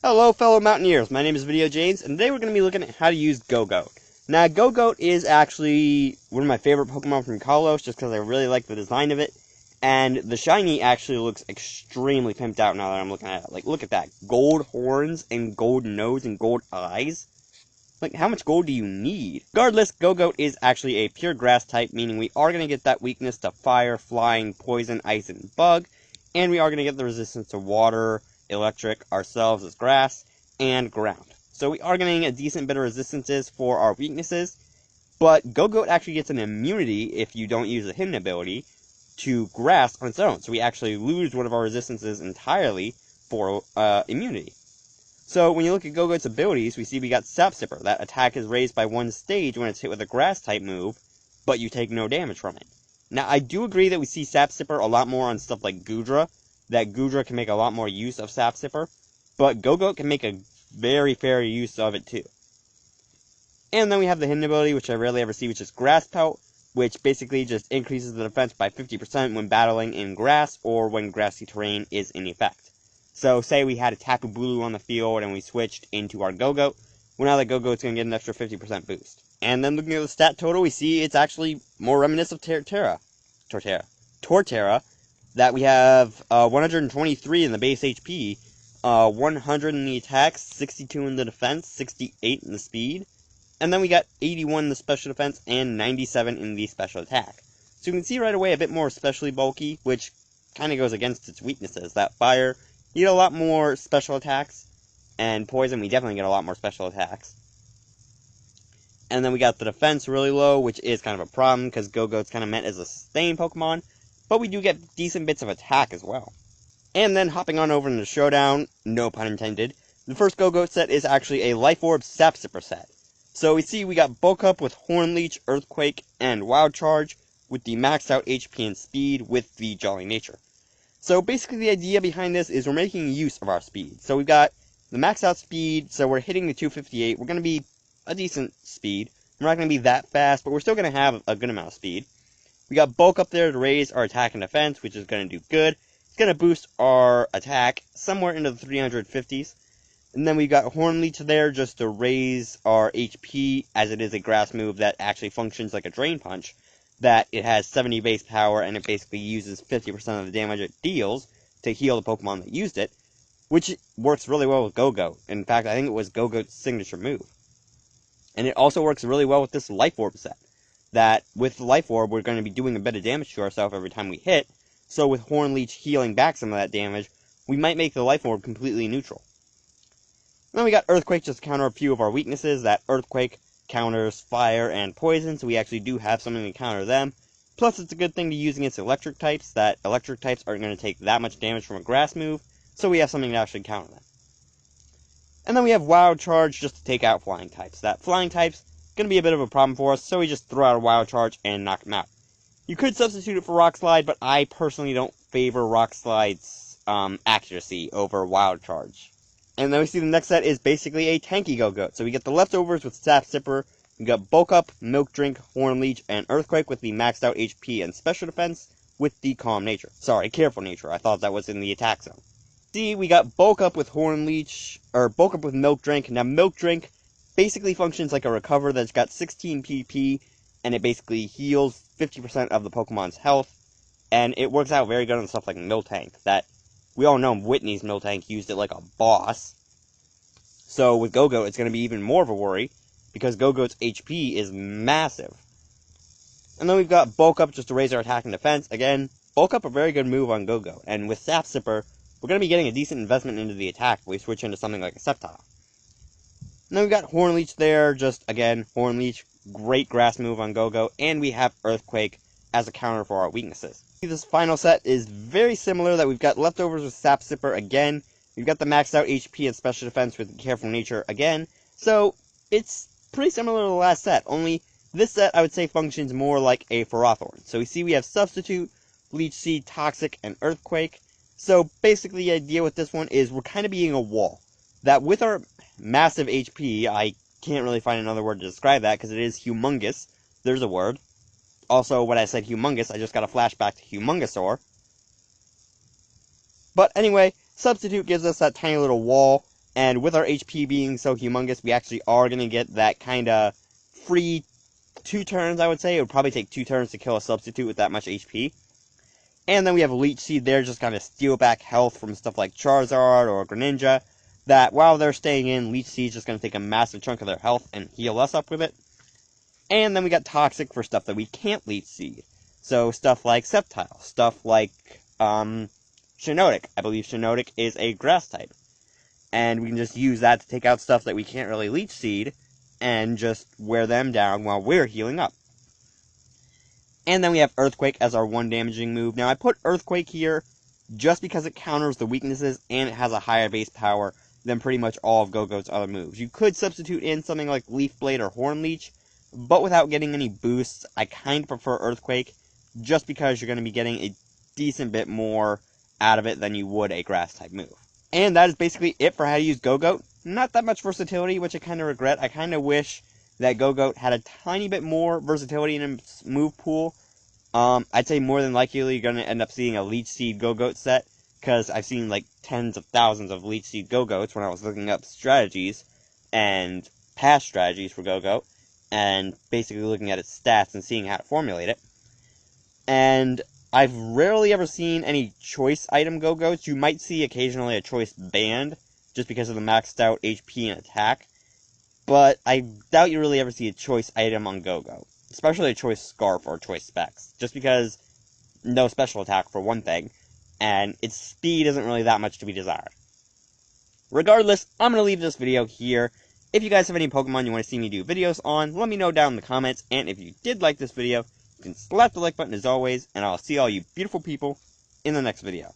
Hello fellow Mountaineers, my name is VideoJames, and today we're going to be looking at how to use Gogoat. Now, Gogoat is actually one of my favorite Pokemon from Kalos, just because I really like the design of it, and the shiny actually looks extremely pimped out now that I'm looking at it. Like, look at that, gold horns, and gold nose, and gold eyes. Like, how much gold do you need? Regardless, Gogoat is actually a pure grass type, meaning we are going to get that weakness to fire, flying, poison, ice, and bug, and we are going to get the resistance to water, electric, ourselves as grass, and ground. So we are getting a decent bit of resistances for our weaknesses, but Gogoat actually gets an immunity if you don't use the hidden ability to grass on its own. So we actually lose one of our resistances entirely for immunity. So when you look at Gogoat's abilities, we see we got Sap Sipper. That attack is raised by one stage when it's hit with a grass type move, but you take no damage from it. Now I do agree that we see Sap Sipper a lot more on stuff like Goodra, that Goodra can make a lot more use of Sap Sipper, but Gogoat can make a very fair use of it too. And then we have the hidden ability, which I rarely ever see, which is Grass Pelt, which basically just increases the defense by 50% when battling in grass or when grassy terrain is in effect. So say we had a Tapu Bulu on the field and we switched into our Gogoat, well now that Gogoat's going to get an extra 50% boost. And then looking at the stat total, we see it's actually more reminiscent of Torterra, that we have 123 in the base HP, 100 in the attack, 62 in the defense, 68 in the speed, and then we got 81 in the special defense and 97 in the special attack. So you can see right away a bit more especially bulky, which kind of goes against its weaknesses. That fire, you get a lot more special attacks, and poison, we definitely get a lot more special attacks. And then we got the defense really low, which is kind of a problem, because Gogoat's kind of meant as a sustain Pokemon, but we do get decent bits of attack as well. And then hopping on over into the Showdown, no pun intended, the first Gogoat set is actually a Life Orb Sap Sipper set. So we see we got Bulk Up with Horn Leech, Earthquake, and Wild Charge, with the maxed out HP and speed with the Jolly Nature. So basically the idea behind this is we're making use of our speed. So we've got the maxed out speed, so we're hitting the 258, we're going to be a decent speed. We're not going to be that fast, but we're still going to have a good amount of speed. We got Bulk Up there to raise our attack and defense, which is going to do good. It's going to boost our attack somewhere into the 350s. And then we got Horn Leech there just to raise our HP, as it is a grass move that actually functions like a Drain Punch. That it has 70 base power, and it basically uses 50% of the damage it deals to heal the Pokemon that used it, which works really well with Gogoat. In fact, I think it was Gogoat's signature move. And it also works really well with this Life Orb set. That with the Life Orb, we're going to be doing a bit of damage to ourselves every time we hit, so with Horn Leech healing back some of that damage, we might make the Life Orb completely neutral. Then we got Earthquake just to counter a few of our weaknesses. That Earthquake counters fire and poison, so we actually do have something to counter them. Plus, it's a good thing to use against electric types, that electric types aren't going to take that much damage from a grass move, so we have something to actually counter them. And then we have Wild Charge just to take out flying types. That flying types going to be a bit of a problem for us, so we just throw out a Wild Charge and knock them out. You could substitute it for Rock Slide, but I personally don't favor Rock Slide's accuracy over Wild Charge. And then we see the next set is basically a tanky Gogoat. So we get the leftovers with Sap Sipper, we got Bulk Up, Milk Drink, Horn Leech, and Earthquake with the maxed out HP and special defense with the Calm Nature. Sorry, Careful Nature. I thought that was in the attack zone. See, we got Bulk Up with Horn Leech, or Bulk Up with Milk Drink. Now, Milk Drink basically functions like a Recover that's got 16 PP, and it basically heals 50% of the Pokemon's health, and it works out very good on stuff like Miltank, that we all know Whitney's Miltank used it like a boss. So with Gogoat, it's going to be even more of a worry, because Gogoat's HP is massive. And then we've got Bulk Up just to raise our attack and defense. Again, Bulk Up a very good move on Gogoat, and with Sap Sipper, we're going to be getting a decent investment into the attack if we switch into something like a Sceptile. And then we've got Horn Leech there, just again, Horn Leech, great grass move on Gogoat, and we have Earthquake as a counter for our weaknesses. This final set is very similar, that we've got leftovers with Sap Sipper again, we've got the maxed out HP and special defense with Careful Nature again, so it's pretty similar to the last set, only this set I would say functions more like a Ferrothorn. So we see we have Substitute, Leech Seed, Toxic, and Earthquake, so basically the idea with this one is we're kind of being a wall, that with our massive HP, I can't really find another word to describe that because it is humongous, there's a word. Also, when I said humongous, I just got a flashback to Humongosaur. But anyway, Substitute gives us that tiny little wall, And with our HP being so humongous, we actually are going to get that kind of free 2 turns, I would say. It would probably take 2 turns to kill a substitute with that much HP. And then we have Leech Seed there, just kind of steal back health from stuff like Charizard or Greninja, that while they're staying in, Leech Seed's just going to take a massive chunk of their health and heal us up with it. And then we got Toxic for stuff that we can't Leech Seed. So stuff like Sceptile, stuff like Shiinotic. I believe Shiinotic is a grass type. And we can just use that to take out stuff that we can't really Leech Seed, and just wear them down while we're healing up. And then we have Earthquake as our 1 damaging move. Now, I put Earthquake here just because it counters the weaknesses, and it has a higher base power than pretty much all of Gogoat's other moves. You could substitute in something like Leaf Blade or Horn Leech, but without getting any boosts, I kind of prefer Earthquake, just because you're going to be getting a decent bit more out of it than you would a Grass-type move. And that is basically it for how to use Gogoat. Not that much versatility, which I kind of regret. I kind of wish that Gogoat had a tiny bit more versatility in its move pool. I'd say more than likely you're going to end up seeing a Leech Seed Gogoat set, because I've seen like tens of thousands of Leech Seed Gogoats when I was looking up strategies and past strategies for Gogoat, and basically looking at its stats and seeing how to formulate it. And I've rarely ever seen any choice item Gogoats. You might see occasionally a choice band, just because of the maxed out HP and attack, but I doubt you really ever see a choice item on Gogoat, especially a choice Scarf or choice Specs, just because no special attack for one thing, and its speed isn't really that much to be desired. Regardless, I'm going to leave this video here. If you guys have any Pokemon you want to see me do videos on, let me know down in the comments, and if you did like this video, you can slap the like button as always, and I'll see all you beautiful people in the next video.